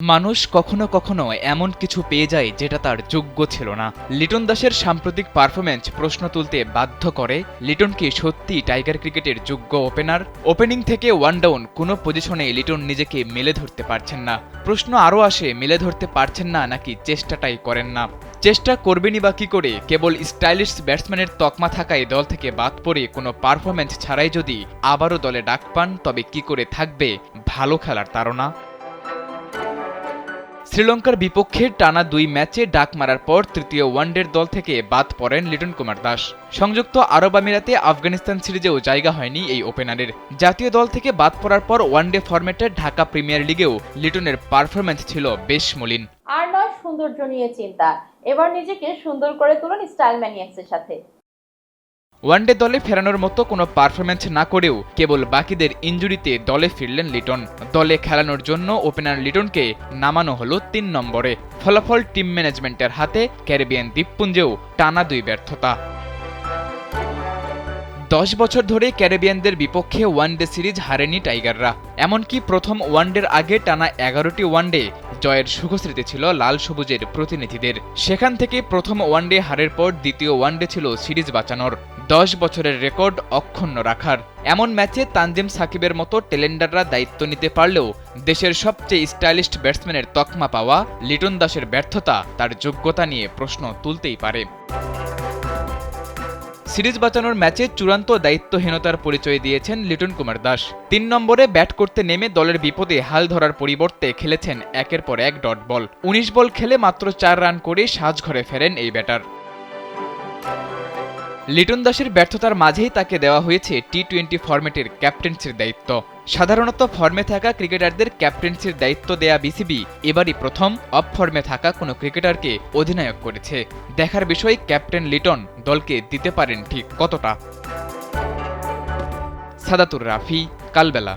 মানুষ কখনো কখনো এমন কিছু পেয়ে যায় যেটা তার যোগ্য ছিল না। লিটন দাসের সাম্প্রতিক পারফরম্যান্স প্রশ্ন তুলতে বাধ্য করে। লিটন কি সত্যিই টাইগার ক্রিকেটের যোগ্য ওপেনার? ওপেনিং থেকে ওয়ান ডাউন কোনো পজিশনে লিটন নিজেকে মেলে ধরতে পারছেন না। প্রশ্ন আরও আসে, মেলে ধরতে পারছেন না নাকি চেষ্টাটাই করেন না? চেষ্টা করবেনই বা কী করে? কেবল স্টাইলিশ ব্যাটসম্যানের তকমা থাকায় দল থেকে বাদ পড়ে কোনো পারফরম্যান্স ছাড়াই যদি আবারও দলে ডাক পান, তবে কি করে থাকবে ভালো খেলার তাড়না? শ্রীলঙ্কার বিপক্ষে টানা ২ ম্যাচে ডাক মারার পর তৃতীয় ওয়ানডের দল থেকে বাদ পড়েন লিটন কুমার দাস। সংযুক্ত আরব আমিরাতে আফগানিস্তান সিরিজেও জায়গা হয়নি এই ওপেনারের। জাতীয় দল থেকে বাদ পড়ার পর ওয়ানডে ফরম্যাটে ঢাকা প্রিমিয়ার লিগেও লিটনের পারফরম্যান্স ছিল বেশ মলিন। আর নয় সৌন্দর্য নিয়ে চিন্তা, এবার নিজেকে সুন্দর করে তুলুন স্টাইল ম্যানিয়াক্সের সাথে। ওয়ানডে দলে ফেরানোর মতো কোনো পারফরম্যান্স না করেও কেবল বাকিদের ইনজুরিতে দলে ফিরলেন লিটন। দলে খেলানোর জন্য ওপেনার লিটনকে নামানো হলো ৩ নম্বরে। ফলাফল টিম ম্যানেজমেন্টের হাতে। ক্যারিবিয়ান দ্বীপপুঞ্জেও টানা ২ ব্যর্থতা। ১০ বছর ধরে ক্যারিবিয়ানদের বিপক্ষে ওয়ানডে সিরিজ হারেনি টাইগাররা। এমনকি প্রথম ওয়ানডের আগে টানা ১১টি ওয়ানডে জয়ের সুখস্মৃতি ছিল লাল সবুজের প্রতিনিধিদের। সেখান থেকে প্রথম ওয়ানডে হারের পর দ্বিতীয় ওয়ানডে ছিল সিরিজ বাঁচানোর, ১০ বছরের রেকর্ড অক্ষুণ্ণ রাখার। এমন ম্যাচে তানজিম সাকিবের মতো টেলেন্ডাররা দায়িত্ব নিতে পারলেও দেশের সবচেয়ে স্টাইলিশ ব্যাটসম্যানের তকমা পাওয়া লিটন দাসের ব্যর্থতা তার যোগ্যতা নিয়ে প্রশ্ন তুলতেই পারে। সিরিজ বাঁচানোর ম্যাচে চূড়ান্ত দায়িত্বহীনতার পরিচয় দিয়েছেন লিটন কুমার দাস। ৩ নম্বরে ব্যাট করতে নেমে দলের বিপদে হাল ধরার পরিবর্তে খেলেছেন একের পর এক ডট বল। ১৯ বল খেলে মাত্র ৪ রান করে সাজঘরে ফেরেন এই ব্যাটার। লিটন দাসের ব্যর্থতার মাঝেই তাকে দেওয়া হয়েছে টি-২০ ফরম্যাটের ক্যাপ্টেন্সির দায়িত্ব। সাধারণত ফর্মে থাকা ক্রিকেটারদের ক্যাপ্টেন্সির দায়িত্ব দেয়া বিসিবি এবারই প্রথম অফ ফর্মে থাকা কোনো ক্রিকেটারকে অধিনায়ক করেছে। দেখার বিষয় ক্যাপ্টেন লিটন দলকে দিতে পারেন ঠিক কতটা। সাদাতুর রাফি, কালবেলা।